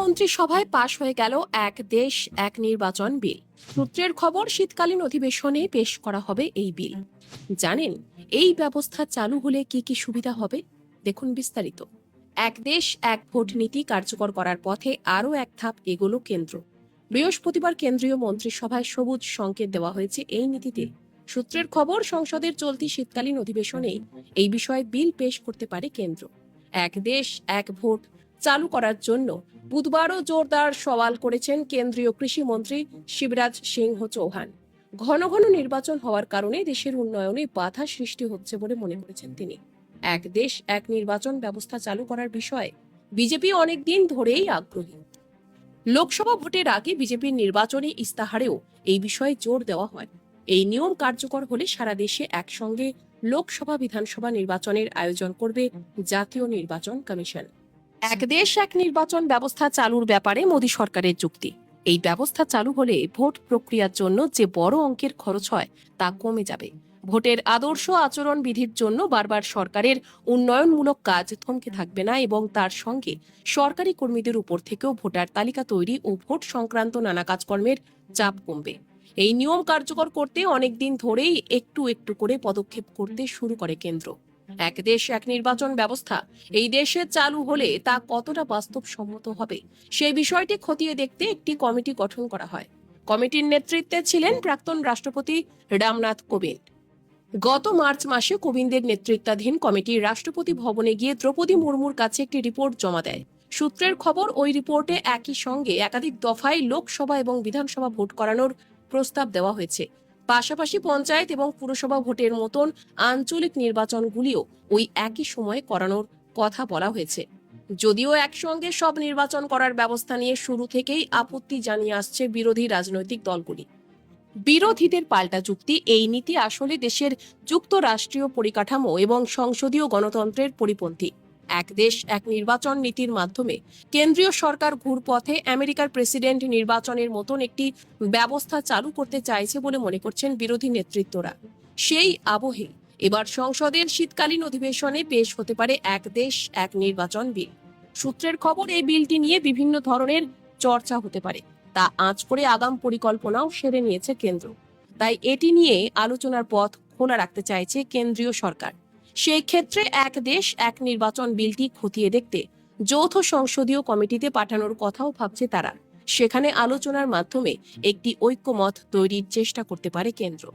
মন্ত্রিসভায় পাশ হয়ে গেল এক দেশ এক নির্বাচন বিল। সূত্রের খবর, শীতকালীন অধিবেশনে পেশ করা হবে এই বিল। জানেন এই ব্যবস্থা চালু হলে কি কি সুবিধা হবে? দেখুন বিস্তারিত। এক দেশ এক ভোট নীতি কার্যকর করার পথে আরও এক ধাপ এগোলো কেন্দ্র। বৃহস্পতিবার কেন্দ্রীয় মন্ত্রিসভায় সবুজ সংকেত দেওয়া হয়েছে এই নীতিতে। সূত্রের খবর, সংসদের চলতি শীতকালীন অধিবেশনেই এই বিষয়ে বিল পেশ করতে পারে কেন্দ্র। এক দেশ এক ভোট চালু করার জন্য বুধবারও জোরদার সওয়াল করেছেন কেন্দ্রীয় কৃষি মন্ত্রী শিবরাজ সিংহ চৌহান। ঘন ঘন নির্বাচন হওয়ার কারণে দেশের উন্নয়নে বাধা সৃষ্টি হচ্ছে বলে মনে করেছেন তিনি। এক দেশ এক নির্বাচন ব্যবস্থা চালু করার বিষয়ে বিজেপি অনেক দিন ধরেই আগ্রহী। লোকসভা ভোটের আগে বিজেপির নির্বাচনী ইস্তাহারেও এই বিষয়ে জোর দেওয়া হয়। এই নিয়ম কার্যকর হলে সারা দেশে একসঙ্গে লোকসভা বিধানসভা নির্বাচনের আয়োজন করবে জাতীয় নির্বাচন কমিশন। এক দেশ এক নির্বাচন ব্যবস্থা চালুর ব্যাপারে মোদী সরকারের যুক্তি, এই ব্যবস্থা চালু হলে ভোট প্রক্রিয়ার জন্য যে বড় অঙ্কের খরচ হয় তা কমে যাবে। ভোটের আদর্শ আচরণ বিধির জন্য বারবার সরকারের উন্নয়নমূলক কাজ থমকে থাকবে না এবং তার সঙ্গে সরকারি কর্মীদের উপর থেকেও ভোটার তালিকা তৈরি ও ভোট সংক্রান্ত নানা কাজকর্মের চাপ কমবে। এই নিয়ম কার্যকর করতে অনেকদিন ধরেই একটু একটু করে পদক্ষেপ করতে শুরু করে কেন্দ্র। এক দেশ এক নির্বাচন ব্যবস্থা এই দেশে চালু হলে তা কতটা বাস্তবসম্মত হবে সেই বিষয়টি খতিয়ে দেখতে একটি কমিটি গঠন করা হয়। কমিটির নেতৃত্বে ছিলেন প্রাক্তন রাষ্ট্রপতি রামনাথ কোবিন্দ। গত মার্চ মাসে কোবিন্দের নেতৃত্বাধীন কমিটি রাষ্ট্রপতি ভবনে গিয়ে দ্রৌপদী মুর্মুর কাছে একটি রিপোর্ট জমা দেয়। সূত্রের খবর, ওই রিপোর্টে একই সঙ্গে একাধিক দফায় লোকসভা এবং বিধানসভা ভোট করানোর প্রস্তাব দেওয়া হয়েছে। পাশাপাশি পঞ্চায়েত এবং পুরসভা ভোটের মতন আঞ্চলিক নির্বাচনগুলিও ওই একই সময়ে করানোর কথা বলা হয়েছে। যদিও একসঙ্গে সব নির্বাচন করার ব্যবস্থা নিয়ে শুরু থেকেই আপত্তি জানিয়ে আসছে বিরোধী রাজনৈতিক দলগুলি। বিরোধীদের পাল্টা যুক্তি, এই নীতি আসলে দেশের যুক্তরাষ্ট্রীয় পরিকাঠামো এবং সংসদীয় গণতন্ত্রের পরিপন্থী। এক দেশ এক নির্বাচন নীতির মাধ্যমে কেন্দ্রীয় সরকার ঘুরপথে আমেরিকার প্রেসিডেন্ট নির্বাচনের মতন একটি ব্যবস্থা চালু করতে চাইছে বলে মনে করছেন বিরোধী নেতৃত্বরা। সেই আবহে এবার সংসদের শীতকালীন অধিবেশনে পেশ হতে পারে এক দেশ এক নির্বাচন বিল। সূত্রের খবর, এই বিলটি নিয়ে বিভিন্ন ধরনের চর্চা হতে পারে, তা আঁচ করে আগাম পরিকল্পনাও সেরে নিয়েছে কেন্দ্র। তাই এটি নিয়ে আলোচনার পথ খোলা রাখতে চাইছে কেন্দ্রীয় সরকার। সেই ক্ষেত্রে এক দেশ এক নির্বাচন বিলটি খতিয়ে দেখতে যৌথ সংসদীয় কমিটিতে পাঠানোর কথাও ভাবছে তারা। সেখানে আলোচনার মাধ্যমে একটি ঐক্যমত তৈরির চেষ্টা করতে পারে কেন্দ্র।